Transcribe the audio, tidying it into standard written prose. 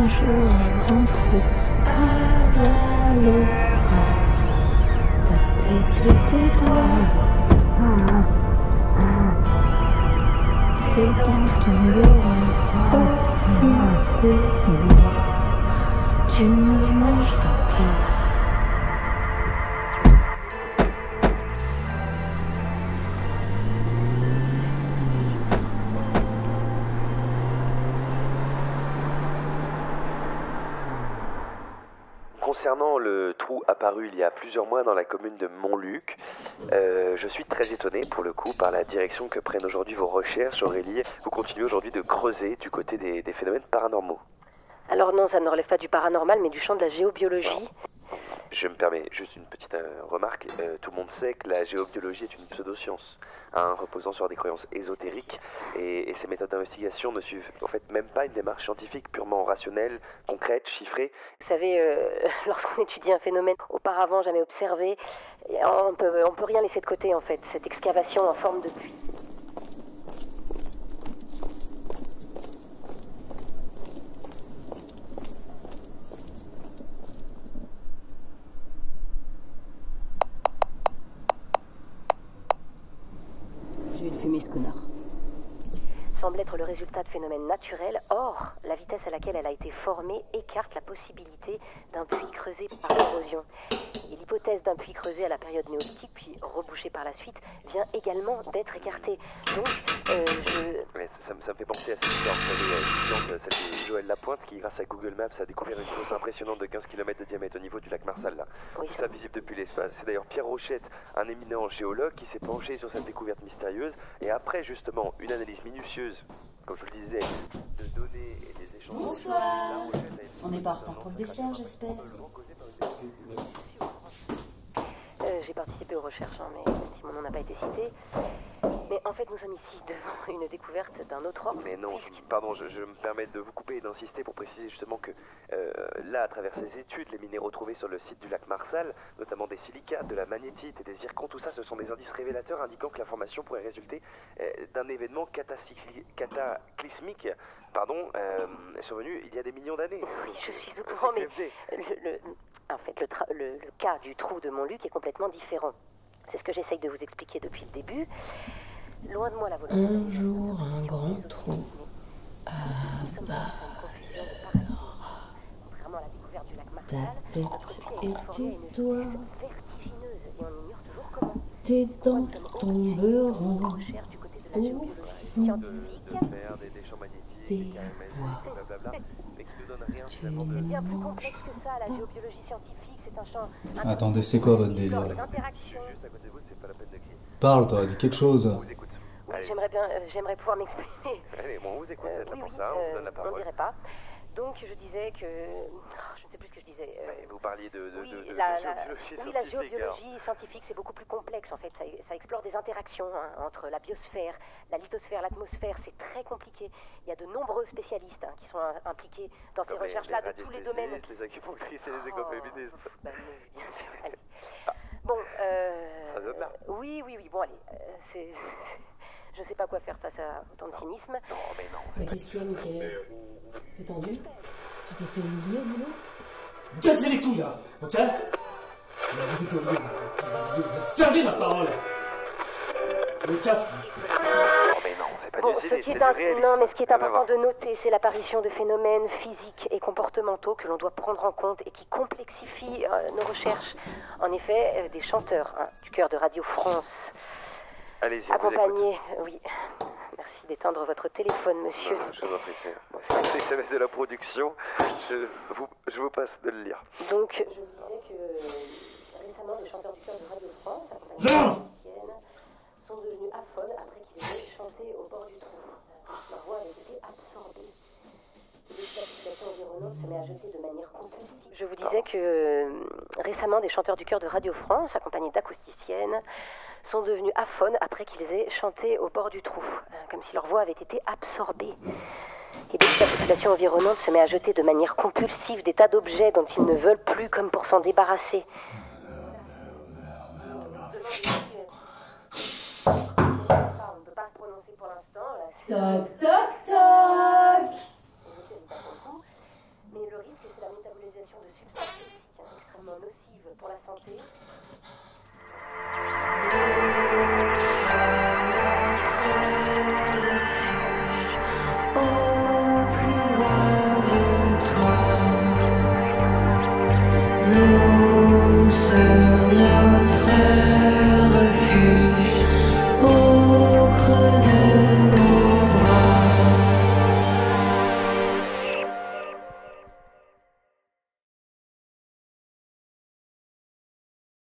Un jour, un grand trou à l'Aloha ta tête et tes doigts. T'es dans ton bureau au fond des bois. Tu ne mangeras pas. Concernant le trou apparu il y a plusieurs mois dans la commune de Montluc, je suis très étonné pour le coup par la direction que prennent aujourd'hui vos recherches. Aurélie, vous continuez aujourd'hui de creuser du côté des phénomènes paranormaux. Alors non, ça ne relève pas du paranormal, mais du champ de la géobiologie. Je me permets juste une petite remarque. Tout le monde sait que la géobiologie est une pseudo-science, reposant sur des croyances ésotériques, et ces méthodes d'investigation ne suivent en fait même pas une démarche scientifique purement rationnelle, concrète, chiffrée. Vous savez, lorsqu'on étudie un phénomène auparavant jamais observé, on peut rien laisser de côté en fait, cette excavation en forme de puits. Je vais le fumer, ce connard. Semble être le résultat de phénomènes naturels. Or, la vitesse à laquelle elle a été formée écarte la possibilité d'un puits creusé par l'érosion. Et l'hypothèse d'un puits creusé à la période néolithique, puis rebouché par la suite, vient également d'être écartée. Donc, Mais ça me fait penser à cette histoire, vous savez, celle de Joël Lapointe qui, grâce à Google Maps, a découvert une fosse impressionnante de 15 km de diamètre au niveau du lac Marsal. Là. Oui, ça visible depuis l'espace. C'est d'ailleurs Pierre Rochette, un éminent géologue, qui s'est penché sur cette découverte mystérieuse. Et après, justement, une analyse minutieuse, comme je le disais, de données et des échanges... Bonsoir. On n'est pas en retard pour le dessert, j'espère. J'ai participé aux recherches, mais si mon nom n'a pas été cité. Mais en fait, nous sommes ici devant une découverte d'un autre ordre. Mais non, pardon, je me permets de vous couper et d'insister pour préciser justement que là, à travers ces études, les minéraux trouvés sur le site du lac Marsal, notamment des silicates, de la magnétite et des zircons, tout ça, ce sont des indices révélateurs indiquant que la formation pourrait résulter d'un événement cataclysmique, survenu il y a des millions d'années. Oui, je suis au courant, mais en fait, le cas du trou de Montluc est complètement différent. C'est ce que j'essaye de vous expliquer depuis le début. Loin de moi la volonté. Un jour, un grand trou à Contrairement à la découverte du lac ta Marsal, tête et tes une doigts. vertigineuse et on ignore toujours comment. T'es dans ton bureau Recherche du côté de la au géobiologie fond scientifique. Faire des champs magnétiques, des des KMS, bois. blablabla, mais qui ne donnent rien Tu finalement de... ne Bien plus manges complexe que ça, la géobiologie scientifique, c'est un champ. Attendez, c'est quoi votre délire des là? interactions. Juste à côté de vous, c'est pas la peine de crier. Parle toi, dis quelque chose. On vous écoute. Oui, Allez. j'aimerais pouvoir m'exprimer. Allez, bon, on vous écoute, c'est Oui, pour oui, ça, on vous donne la on parole. dirait pas. Donc, je disais que... je ne sais plus ce que je disais. Ouais, vous parliez de Oui, géobiologie la scientifique, géobiologie scientifique, c'est beaucoup plus complexe en fait. Ça explore des interactions entre la biosphère, la lithosphère, l'atmosphère. C'est très compliqué. Il y a de nombreux spécialistes qui sont impliqués dans ces recherches-là de tous les domaines. Les acupunctrices et les écoféministes. Bah, bien sûr. Allez. Bon, Ça donne là. oui, bon, allez. Je sais pas quoi faire face à autant de cynisme. Non, mais non. Mais qu'est-ce qu'il y a, Michael? T'es tendu? Tu t'es fait humilier au boulot? Cassez les couilles là, ok? Vous êtes servi ma parole. Je me casse. Non, mais non, c'est pas Bon, du cynisme, c'est du non, réalisme. mais ce qui est Rien à important voir. de noter, c'est l'apparition de phénomènes physiques et comportementaux que l'on doit prendre en compte et qui complexifient nos recherches. En effet, des chanteurs du chœur de Radio France, Allez-y, on vous écoute. accompagnés, oui. Merci d'éteindre votre téléphone, monsieur. Non, je vous en prie, c'est les SMS de la production. Je vous passe de le lire. Donc, je vous disais que récemment, les chanteurs du chœur de Radio France, accompagnés Non. de musiciennes, sont devenus aphones après qu'ils aient chanté au bord du trou. Leur voix avait été absorbée. Et la situation environnante se met à jeter de manière compulsive. Je vous disais que récemment, des chanteurs du chœur de Radio France, accompagnés d'acousticiennes, sont devenus aphones après qu'ils aient chanté au bord du trou, comme si leur voix avait été absorbée. Et dès que la population environnante se met à jeter de manière compulsive des tas d'objets dont ils ne veulent plus comme pour s'en débarrasser. On ne peut pas se prononcer pour l'instant. Toc, toc, toc. Mais le risque, c'est la métabolisation de substances toxiques extrêmement nocives pour la santé.